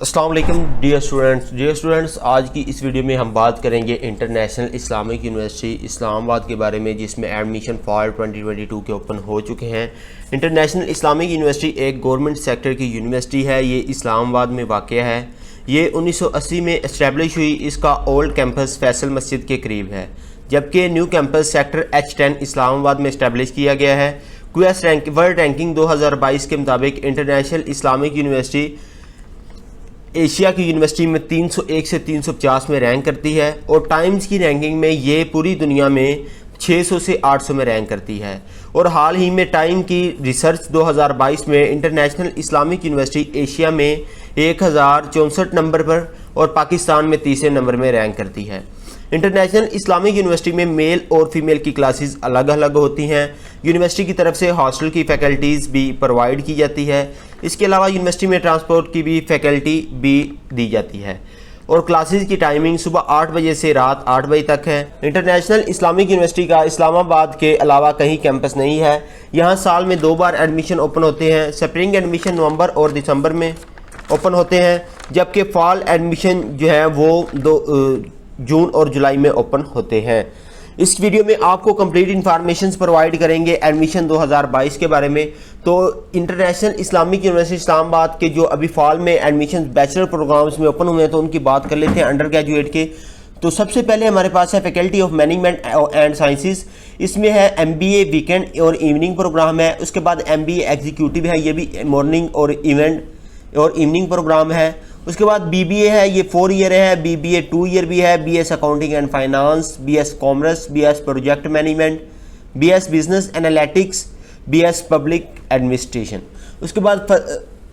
अस्सलाम वालेकुम dear students, आज की इस वीडियो में हम बात करेंगे इंटरनेशनल इस्लामिक यूनिवर्सिटी इस्लामाबाद के बारे में, जिसमें एडमिशन फॉर 2022 के ओपन हो चुके हैं। इंटरनेशनल इस्लामिक यूनिवर्सिटी एक गवर्नमेंट सेक्टर की यूनिवर्सिटी है। ये इस्लामाबाद में वाक़ है। ये 1980 में इस्टेब्लिश हुई। इसका ओल्ड कैंपस फैसल मस्जिद के करीब है, जबकि new campus sector H10 Islamabad में इस्टेब्लिश किया गया है। क्यूएस वर्ल्ड रैंकिंग 2022 के मुताबिक इंटरनेशनल इस्लामिक यूनिवर्सिटी एशिया की यूनिवर्सिटी में 301 से 350 में रैंक करती है, और टाइम्स की रैंकिंग में ये पूरी दुनिया में 600 से 800 में रैंक करती है। और हाल ही में टाइम की रिसर्च 2022 में इंटरनेशनल इस्लामिक यूनिवर्सिटी एशिया में 1064 नंबर पर और पाकिस्तान में 30वें नंबर में रैंक करती है। इंटरनेशनल इस्लामिक यूनिवर्सिटी में मेल और फीमेल की क्लासेस अलग अलग होती हैं। यूनिवर्सिटी की तरफ से हॉस्टल की फ़ैकल्टीज़ भी प्रोवाइड की जाती है। इसके अलावा यूनिवर्सिटी में ट्रांसपोर्ट की भी फैकल्टी भी दी जाती है, और क्लासेस की टाइमिंग सुबह 8 बजे से रात 8 बजे तक है। इंटरनेशनल इस्लामिक यूनिवर्सिटी का इस्लामाबाद के अलावा कहीं कैंपस नहीं है। यहाँ साल में 2 बार एडमिशन ओपन होते हैं। स्प्रिंग एडमिशन नवंबर और दिसंबर में ओपन होते हैं, जबकि फॉल एडमिशन जो है वो जून और जुलाई में ओपन होते हैं। इस वीडियो में आपको कंप्लीट इंफॉर्मेशन प्रोवाइड करेंगे एडमिशन 2022 के बारे में। तो इंटरनेशनल इस्लामिक यूनिवर्सिटी इस्लामाबाद के जो अभी फॉल में एडमिशन बैचलर प्रोग्राम्स में ओपन हुए हैं, तो उनकी बात कर लेते हैं अंडर ग्रेजुएट के। तो सबसे पहले हमारे पास है faculty of management and sciences. इसमें है MBA वीकेंड और इवनिंग प्रोग्राम है। उसके बाद MBA एग्जीक्यूटिव है, ये भी मॉर्निंग और इवेंट और इवनिंग प्रोग्राम है। उसके बाद BBA है, ये 4 ईयर है। BBA 2 ईयर भी है। BS accounting and finance, BS commerce, BS project management, BS business analytics, BS public administration.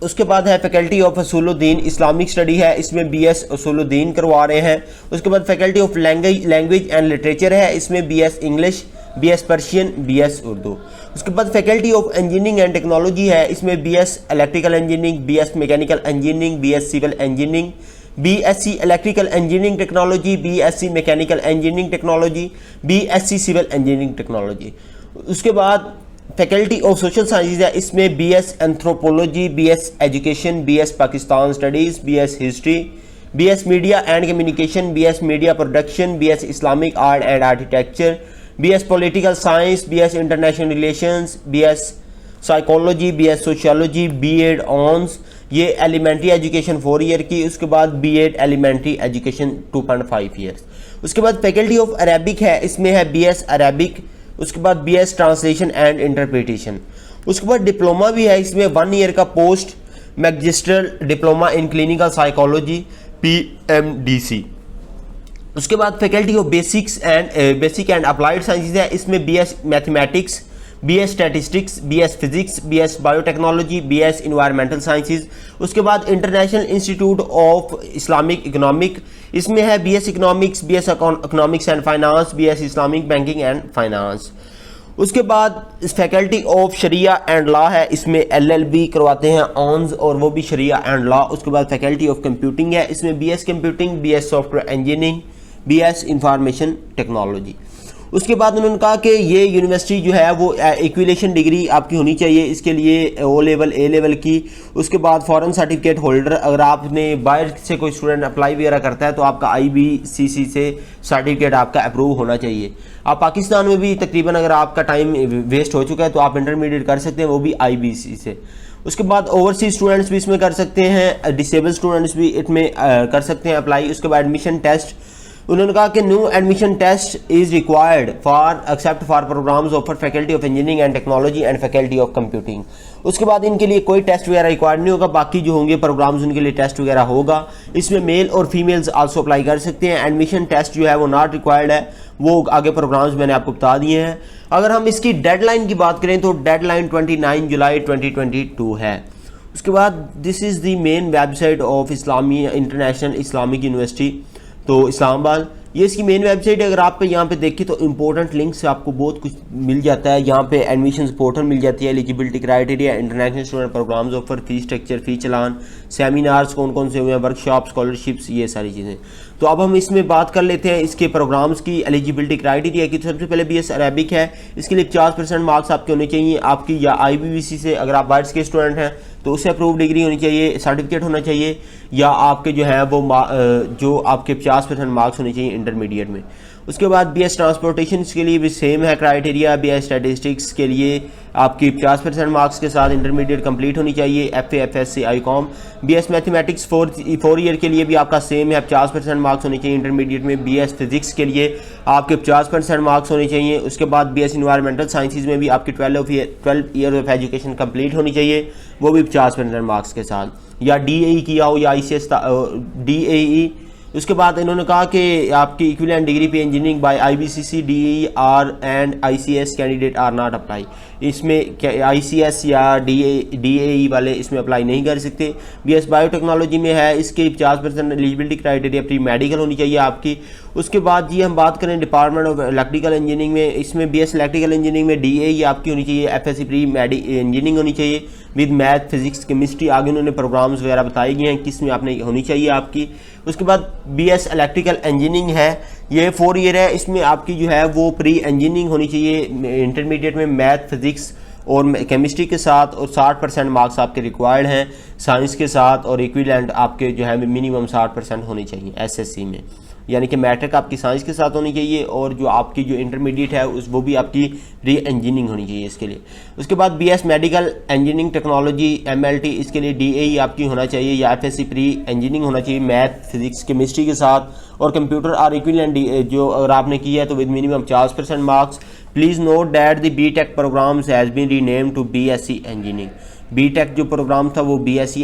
उसके बाद है फैकल्टी ऑफ उसूलुद्दीन इस्लामिक स्टडी है। इसमें BS उसूलुद्दीन करवा रहे हैं। उसके बाद faculty of language and literature है। इसमें BS English, BS Persian, BS Urdu. उसके बाद faculty of engineering and technology है। इसमें BS electrical engineering, BS mechanical engineering, BS civil engineering, BSc electrical engineering technology, BSc mechanical engineering technology, BSc civil engineering technology. उसके बाद faculty of social sciences है। इसमें BS anthropology, BS education, BS Pakistan studies, BS history, BS media and communication, BS media production, BS Islamic art and architecture, BS political science, BS international relations, BS psychology, BS sociology, B.Ed honours, ये elementary education 4 year की। उसके बाद B.Ed elementary education 2.5 years. उसके बाद faculty of Arabic है। इसमें है BS Arabic. उसके बाद BS ट्रांसलेशन एंड इंटरप्रिटेशन। उसके बाद डिप्लोमा भी है। इसमें 1 ईयर का post magistral diploma in clinical psychology, PMDC। उसके बाद faculty of basic and applied sciences है। इसमें BS mathematics, BS statistics, BS physics, BS biotechnology, BS environmental sciences. उसके बाद international institute of Islamic economic. इसमें है BS economics, BS economics and finance, BS Islamic banking and finance. उसके बाद faculty of शरिया and law है। इसमें LLB करवाते हैं ऑनर्स, और वो भी शरिया एंड लॉ। उसके बाद फैकल्टी ऑफ कंप्यूटिंग है। इसमें BS computing, BS software engineering, BS information technology. उसके बाद उन्होंने कहा कि ये यूनिवर्सिटी जो है वो इक्विलेशन डिग्री आपकी होनी चाहिए। इसके लिए O लेवल A लेवल की। उसके बाद फॉरेन सर्टिफिकेट होल्डर, अगर आपने बाहर से कोई स्टूडेंट अप्लाई वगैरह करता है तो आपका IBCC से सर्टिफिकेट आपका अप्रूव होना चाहिए। आप पाकिस्तान में भी तकरीबन अगर आपका टाइम वेस्ट हो चुका है तो आप इंटरमीडिएट कर सकते हैं, वो भी IBC से। उसके बाद ओवरसीज स्टूडेंट्स भी इसमें कर सकते हैं, डिसेबल स्टूडेंट्स भी इसमें कर सकते हैं अप्लाई। उसके बाद एडमिशन टेस्ट, उन्होंने कहा कि new admission test is required for except for programs offer faculty of engineering and technology and faculty of computing. उसके बाद इनके लिए कोई टेस्ट वगैरह रिक्वायर्ड नहीं होगा, बाकी जो होंगे प्रोग्राम्स उनके लिए टेस्ट वगैरह होगा। इसमें मेल और फीमेल्स आल्सो अप्लाई कर सकते हैं। एडमिशन टेस्ट जो है वो नॉट रिक्वायर्ड है, वो आगे प्रोग्राम्स मैंने आपको बता दिए हैं। अगर हम इसकी डेडलाइन की बात करें तो डेडलाइन 29 जुलाई 2022 है। उसके बाद this is the main website of international Islamic university, तो इस्लामाबाद, ये इसकी मेन वेबसाइट है। अगर आप यहाँ पे देखें तो इंपॉर्टेंट लिंक से आपको बहुत कुछ मिल जाता है। यहाँ पे एडमिशन पोर्टल मिल जाती है, eligibility criteria, international student programs offer, fee structure, fee challan, seminars कौन कौन से हुए हैं, वर्कशॉप, स्कॉलरशिप्स, ये सारी चीज़ें। तो अब हम इसमें बात कर लेते हैं इसके प्रोग्राम्स की, एलिजिबिलिटी क्राइटेरिया की। तो सबसे पहले BS अरेबिक है। इसके लिए 50% मार्क्स आपके होने चाहिए आपकी, या IBBC से अगर आप बाहर के स्टूडेंट हैं तो उससे अप्रूव डिग्री होनी चाहिए, सर्टिफिकेट होना चाहिए, या आपके जो है वो जो आपके 50% मार्क्स होने चाहिए इंटरमीडिएट में। उसके बाद बीएस ट्रांसपोर्टेशन के लिए भी सेम है क्राइटेरिया। बीएस स्टैटिस्टिक्स के लिए आपकी 50% मार्क्स के साथ इंटरमीडिएट कंप्लीट होनी चाहिए, FA, FSc, ICom. BS mathematics 4 year के लिए भी आपका सेम है, 50% मार्क्स होने चाहिए इंटरमीडिएट में। बीएस फिजिक्स के लिए आपके 50% मार्क्स होने चाहिए। उसके बाद बीएस इन्वायरमेंटल साइंसेज में भी आपकी 12 ईयर ऑफ एजुकेशन कंप्लीट होनी चाहिए, वो भी 50% मार्क्स के साथ, या डीएई किया हो या आईसीएस डीएई। उसके बाद इन्होंने कहा कि आपकी इक्विवेलेंट डिग्री पे engineering by IBCC, DER and ICS candidate are not apply. इसमें आईसीएस या डीएई वाले इसमें अप्लाई नहीं कर सकते। बीएस बायोटेक्नोलॉजी में है, इसके 50% एलिजिबिलिटी क्राइटेरिया प्री मेडिकल होनी चाहिए आपकी। उसके बाद ये हम बात करें डिपार्टमेंट ऑफ इलेक्ट्रिकल इंजीनियरिंग में, इसमें बीएस इलेक्ट्रिकल इंजीनियरिंग में डीएई आपकी होनी चाहिए, एफएससी प्री इंजीनियरिंग होनी चाहिए विद मैथ, फिजिक्स, केमिस्ट्री। आगे उन्होंने प्रोग्राम्स वगैरह बताए गए हैं किस में आपने होनी चाहिए आपकी। उसके बाद बीएस इलेक्ट्रिकल इंजीनियरिंग है, ये 4 ईयर है, इसमें आपकी जो है वो प्री इंजीनियरिंग होनी चाहिए इंटरमीडिएट में, मैथ, फिजिक्स और केमिस्ट्री के साथ, और 60% मार्क्स आपके रिक्वायर्ड हैं साइंस के साथ, और इक्विवेलेंट आपके जो है मिनिमम 60% होनी चाहिए एसएससी में, यानी कि मैट्रिक आपकी साइंस के साथ होनी चाहिए, और जो आपकी जो इंटरमीडिएट है वो भी आपकी प्री इंजीनियरिंग होनी चाहिए इसके लिए। उसके बाद BS medical engineering technology MLT, इसके लिए डीएई आपकी होना चाहिए या एफएससी प्री इंजीनियरिंग होना चाहिए मैथ, फिजिक्स, केमिस्ट्री के साथ, और कंप्यूटर और इक्विवेलेंट जो अगर आपने किया है तो with minimum 50% marks. Please note that the BTech programs has been renamed to BSc engineering. BTech जो प्रोग्राम था वो बीएससी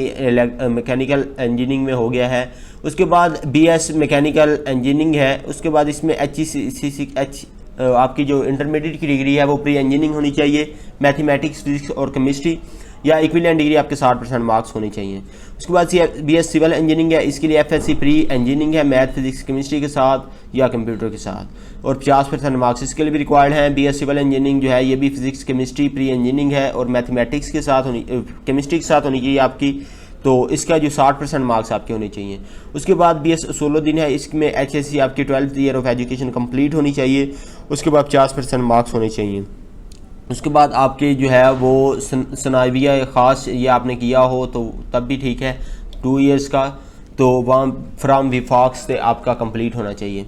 मैकेनिकल इंजीनियरिंग में हो गया है। उसके बाद बीएस मैकेनिकल इंजीनियरिंग है। उसके बाद इसमें एच आपकी जो इंटरमीडिएट की डिग्री है वो प्री इंजीनियरिंग होनी चाहिए, मैथमेटिक्स, फिजिक्स और केमिस्ट्री, या इक्विवेलेंट डिग्री आपके 60% मार्क्स होने चाहिए। उसके बाद बीएस सिविल इंजीनियरिंग है, इसके लिए एफएससी प्री इंजीनियरिंग है, मैथ, फिजिक्स, केमिस्ट्री के साथ या कंप्यूटर के साथ, और 50% मार्क्स इसके लिए भी रिक्वायर्ड हैं। बीएस सिविल इंजीनियरिंग जो है ये भी फिजिक्स, केमिस्ट्री, प्री इंजीनियरिंग है, और मैथमेटिक्स के साथ केमिस्ट्री के साथ होनी चाहिए आपकी, तो इसका जो 60% मार्क्स आपके होने चाहिए। उसके बाद बीएस उसूलुद्दीन है, इसमें एचएससी आपकी 12th year of education complete होनी चाहिए, उसके बाद 50% मार्क्स होने चाहिए। उसके बाद आपके जो है वो सनाविया ख़ास ये आपने किया हो तो तब भी ठीक है, 2 ईयर्स का, तो वहाँ फ्राम विफाक से आपका कंप्लीट होना चाहिए,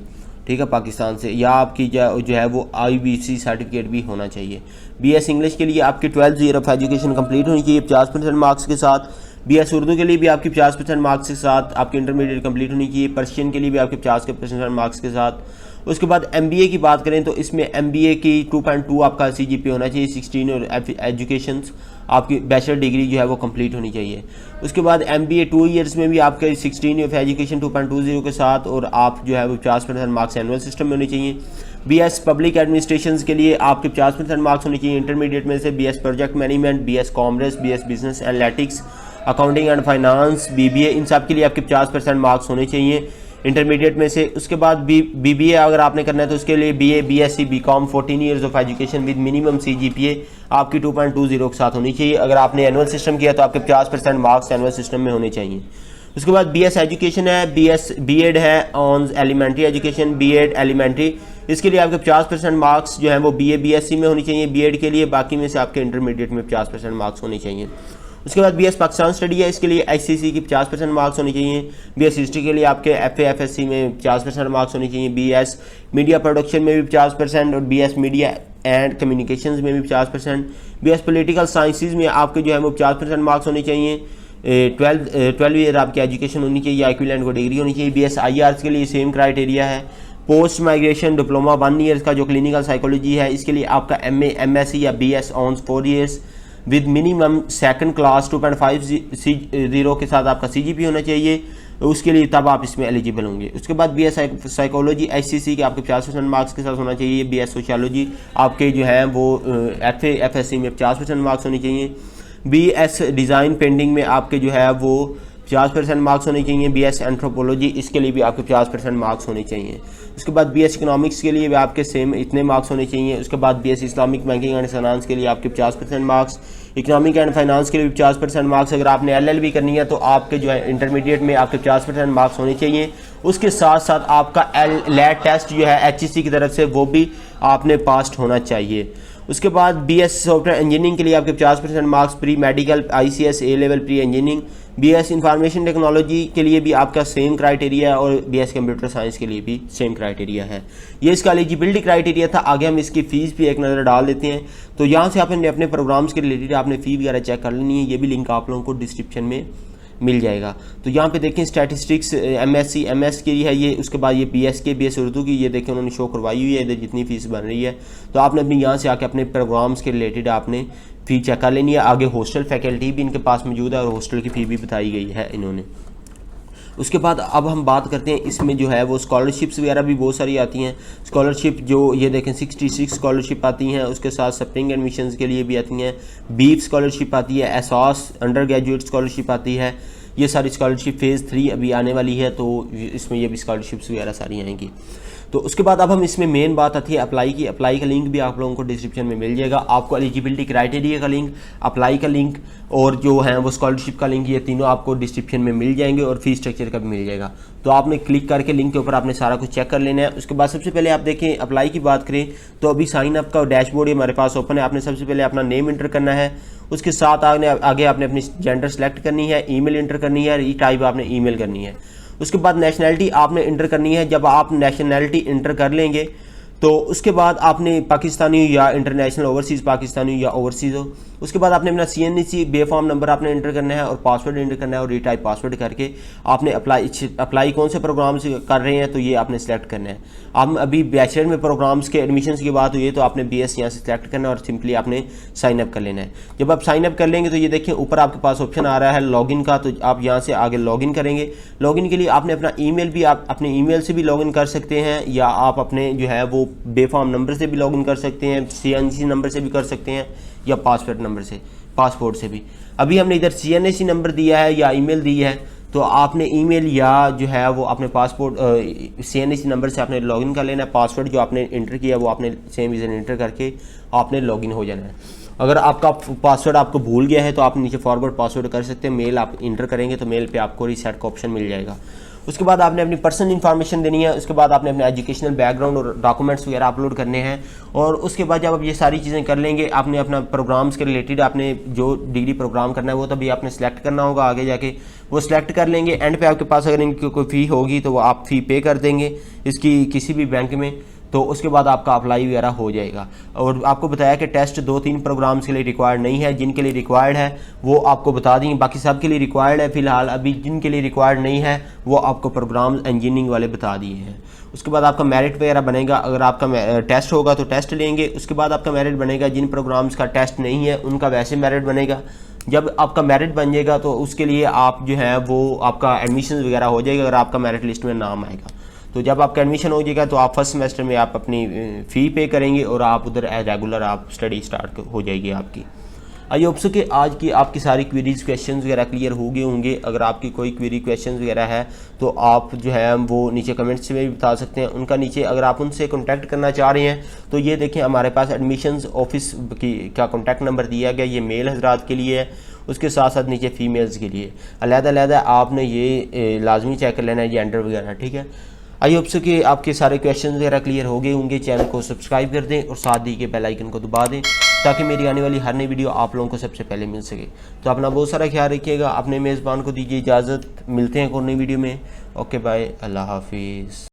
ठीक है, पाकिस्तान से, या आपकी जो है वो आईबीसी सर्टिफिकेट भी होना चाहिए। बीएस इंग्लिश के लिए आपकी 12th year of education complete होनी चाहिए 50% मार्क्स के साथ। बीएस उर्दू के लिए भी आपकी 50% मार्क्स के साथ आपकी इंटरमीडिएट कंप्लीट होनी चाहिए। पर्शियन के लिए भी आपके 50% मार्क्स के साथ। उसके बाद एमबीए की बात करें तो इसमें एमबीए की 2.2 आपका सीजीपी होना चाहिए, 16 और एजुकेशंस आपकी बैचलर डिग्री जो है वो कंप्लीट होनी चाहिए। उसके बाद एमबीए 2 ईयर्स में भी आपके 16 ऑफ एजुकेशन 2.20 के साथ, और आप जो है वो 50% मार्क्स एनुअल सिस्टम में होने चाहिए। बीएस पब्लिक एडमिनिस्ट्रेशन के लिए आपके 50% मार्क्स होने चाहिए इंटरमीडिएट में से। BS project management, BS commerce, BS business analytics, accounting and finance, BBA, इन सब के लिए आपके 50% मार्क्स होने चाहिए इंटरमीडिएट में से। उसके बाद बीबीए अगर आपने करना है तो उसके लिए BA, BSc, BCom 14 years of education with minimum CGPA आपकी 2.20 के साथ होनी चाहिए। अगर आपने एनुअल सिस्टम किया तो आपके 50% मार्क्स एनुअल सिस्टम में होने चाहिए। उसके बाद बीएस एजुकेशन है, बीएड है on elementary education, BEd elementary, इसके लिए आपके 50% मार्क्स जो है वो बीए, बीएससी में होनी चाहिए बीएड के लिए, बाकी में से आपके इंटरमीडिएट में 50% मार्क्स होने चाहिए। उसके बाद बीएस पाकिस्तान स्टडी है, इसके लिए एचसीसी की 50% मार्क्स होने चाहिए। बीएस हिस्ट्री के लिए आपके एफए, एफएससी में 50% मार्क्स होने चाहिए। बीएस मीडिया प्रोडक्शन में भी 50%, और बीएस मीडिया एंड कम्युनिकेशंस में भी 50%। बीएस पॉलिटिकल साइंसेज में आपके जो है वो 50% मार्क्स होने चाहिए। 12 ईयर आपकी एजुकेशन होनी चाहिए, इक्विवेलेंट को डिग्री होनी चाहिए। बीएस आईआर के लिए सेम क्राइटेरिया है। पोस्ट माइग्रेशन डिप्लोमा 1 ईयर्स का जो क्लिनिकल साइकोलॉजी है, इसके लिए आपका एमए, एमएससी या BS hons 4 years with minimum second class 2.50 के साथ आपका सीजीपी होना चाहिए, उसके लिए तब आप इसमें एलिजिबल होंगे। उसके बाद बीएस साइकोलॉजी एचसीसी के आपके 50% मार्क्स के साथ होना चाहिए। बीएस सोशियोलॉजी आपके जो है वो एफए, एफएससी में 50% मार्क्स होने चाहिए। बीएस डिज़ाइन पेंटिंग में आपके जो है वो 50% मार्क्स होने चाहिए। बीएस एंथ्रोपोलॉजी, इसके लिए भी आपके 50% मार्क्स होने चाहिए। उसके बाद बीएस इकोनॉमिक्स के लिए भी आपके सेम इतने मार्क्स होने चाहिए। उसके बाद BS Islamic banking and finance के लिए आपके 50% मार्क्स, इकोनॉमिक एंड फाइनेंस के लिए भी 50% मार्क्स। अगर आपने एलएलबी करनी है तो आपके जो है इंटरमीडिएट में आपके 50% मार्क्स होने चाहिए। उसके साथ साथ आपका लैट टेस्ट जो है एचईसी की तरफ से वो भी आपने पास होना चाहिए। उसके बाद BS सॉफ्टवेयर इंजीनियरिंग के लिए आपके 50% marks, pre medical ICS A level pre engineering. BS information technology के लिए भी आपका सेम क्राइटेरिया है और BS कंप्यूटर साइंस के लिए भी सेम क्राइटेरिया है। ये इसका एलिजिबिलिटी क्राइटेरिया था। आगे हम इसकी फ़ीस भी एक नज़र डाल देते हैं। तो यहाँ से आपने अपने प्रोग्राम्स के रिलेटेड आपने फ़ी वगैरह चेक कर लेनी है। ये भी लिंक आप लोगों को डिस्क्रिप्शन में मिल जाएगा। तो यहाँ पे देखें स्टैटिस्टिक्स MSc MS की है ये, उसके बाद ये BS उर्दू की, ये देखें उन्होंने शो करवाई हुई है इधर जितनी फ़ीस बन रही है। तो आपने अपनी यहाँ से आके अपने प्रोग्राम्स के रिलेटेड आपने फ़ी चेक कर लेनी है। आगे हॉस्टल फैकल्टी भी इनके पास मौजूद है और हॉस्टल की फ़ी भी बताई गई है इन्होंने। उसके बाद अब हम बात करते हैं इसमें जो है वो स्कॉलरशिप्स वगैरह भी बहुत सारी आती हैं। स्कॉलरशिप जो ये देखें 66 स्कॉलरशिप आती हैं, उसके साथ स्प्रिंग एडमिशन्स के लिए भी आती हैं, बीफ स्कॉलरशिप आती है, एहसास अंडर ग्रेजुएट स्कॉलरशिप आती है। ये सारी स्कॉलरशिप फ़ेज़ 3 अभी आने वाली है, तो इसमें ये भी स्कॉलरशिप्स वगैरह सारी आएंगी। तो उसके बाद अब हम इसमें मेन बात आती है अप्लाई की। अप्लाई का लिंक भी आप लोगों को डिस्क्रिप्शन में मिल जाएगा। आपको एलिजिबिलिटी क्राइटेरिया का लिंक, अप्लाई का लिंक और जो है वो स्कॉलरशिप का लिंक, ये तीनों आपको डिस्क्रिप्शन में मिल जाएंगे और फीस स्ट्रक्चर का भी मिल जाएगा। तो आपने क्लिक करके लिंक के ऊपर आपने सारा कुछ चेक कर लेना है। उसके बाद सबसे पहले आप देखें अप्लाई की बात करें तो अभी साइन अप का डैशबोर्ड हमारे पास ओपन है। आपने सबसे पहले अपना नेम इंटर करना है, उसके साथ आगे आपने अपनी जेंडर सेलेक्ट करनी है, ईमेल इंटर करनी है, ई टाइप आपने ईमेल करनी है। उसके बाद नेशनैलिटी आपने इंटर करनी है। जब आप नेशनैलिटी इंटर कर लेंगे तो उसके बाद आपने पाकिस्तानी या इंटरनेशनल ओवरसीज़ पाकिस्तानी या ओवरसीज़ हो, उसके बाद आपने अपना CNC बेफॉर्म नंबर आपने इंटर करना है और पासवर्ड इंटर करना है और रीटाइप पासवर्ड करके आपने अप्लाई कौन से प्रोग्राम से कर रहे हैं तो ये आपने सेलेक्ट करना है। हम अभी बैचलर में प्रोग्राम्स के एडमिशन्स की बात हुई है तो आपने BS यहाँ से सेलेक्ट करना है और सिंपली आपने साइन अप कर लेना है। जब आप साइन अप कर लेंगे तो ये देखिए ऊपर आपके पास ऑप्शन आ रहा है लॉगिन का, तो आप यहाँ से आगे लॉगिन करेंगे। लॉगिन के लिए आपने अपना ईमेल भी, आप अपने ईमेल से भी लॉगिन कर सकते हैं या आप अपने जो है वो बेफॉर्म नंबर से भी लॉगिन कर सकते हैं, CNC नंबर से भी कर सकते हैं या पासवर्ड नंबर से, पासपोर्ट से भी। अभी हमने इधर CNC नंबर दिया है या ईमेल दी है तो आपने ईमेल या जो है वो अपने पासपोर्ट CNC नंबर से आपने लॉगिन कर लेना है। पासवर्ड जो आपने इंटर किया वो आपने सेम इधर इंटर करके आपने लॉगिन हो जाना है। अगर आपका पासवर्ड आपको भूल गया है तो आप नीचे फॉरवर्ड पासवर्ड कर सकते हैं। मेल आप इंटर करेंगे तो मेल पे आपको रीसेट का ऑप्शन मिल जाएगा। उसके बाद आपने अपनी पर्सनल इन्फॉर्मेशन देनी है। उसके बाद आपने अपने एजुकेशनल बैकग्राउंड और डॉक्यूमेंट्स वगैरह अपलोड करने हैं। और उसके बाद जब आप ये सारी चीज़ें कर लेंगे आपने अपना प्रोग्राम्स के रिलेटेड आपने जो डिग्री प्रोग्राम करना है वो तभी आपने सेलेक्ट करना होगा। आगे जाके वो सिलेक्ट कर लेंगे। एंड पे आपके पास अगर इनकी कोई फ़ी होगी तो वो आप फ़ी पे कर देंगे इसकी किसी भी बैंक में, तो उसके बाद आपका अप्लाई वगैरह हो जाएगा। और आपको बताया कि टेस्ट 2-3 प्रोग्राम्स के लिए रिक्वायर्ड नहीं है, जिनके लिए रिक्वायर्ड है वो आपको बता देंगे, बाकी सब के लिए रिक्वायर्ड है। फिलहाल अभी जिनके लिए रिक्वायर्ड नहीं है वो आपको प्रोग्राम इंजीनियरिंग वाले बता दिए हैं। उसके बाद आपका मेरिट वगैरह बनेगा। अगर आपका टेस्ट होगा तो टेस्ट लेंगे, उसके बाद आपका मेरिट बनेगा। जिन प्रोग्राम्स का टेस्ट नहीं है उनका वैसे मेरिट बनेगा। जब आपका मेरिट बन जाएगा तो उसके लिए आप जो है वो आपका एडमिशन वगैरह हो जाएगा अगर आपका मेरिट लिस्ट में नाम आएगा। तो जब आपका एडमिशन हो जाएगा तो आप फर्स्ट सेमेस्टर में आप अपनी फ़ी पे करेंगे और आप उधर रेगुलर आप स्टडी स्टार्ट हो जाएगी आपकी। आई होप सो कि आज की आपकी सारी क्वेरीज क्वेश्चंस वगैरह क्लियर हो गए होंगे। अगर आपकी कोई क्वेरी क्वेश्चंस वगैरह है तो आप जो है वो नीचे कमेंट्स में भी बता सकते हैं। उनका नीचे अगर आप उनसे कॉन्टैक्ट करना चाह रहे हैं तो ये देखें हमारे पास एडमिशन्स ऑफिस का कॉन्टैक्ट नंबर दिया गया। ये मेल हजरात के लिए है, उसके साथ साथ नीचे फ़ीमेल्स के लिए अलग-अलग आपने ये लाजमी चेक कर लेना है जेंडर वगैरह, ठीक है। आई होप सो कि आपके सारे क्वेश्चन वगैरह क्लियर हो गए होंगे। चैनल को सब्सक्राइब कर दें और साथ दी के बेल आइकन को दबा दें ताकि मेरी आने वाली हर नई वीडियो आप लोगों को सबसे पहले मिल सके। तो अपना बहुत सारा ख्याल रखिएगा। अपने मेज़बान को दीजिए इजाज़त, मिलते हैं एक और नई वीडियो में। ओके बाय, अल्लाह हाफिज़।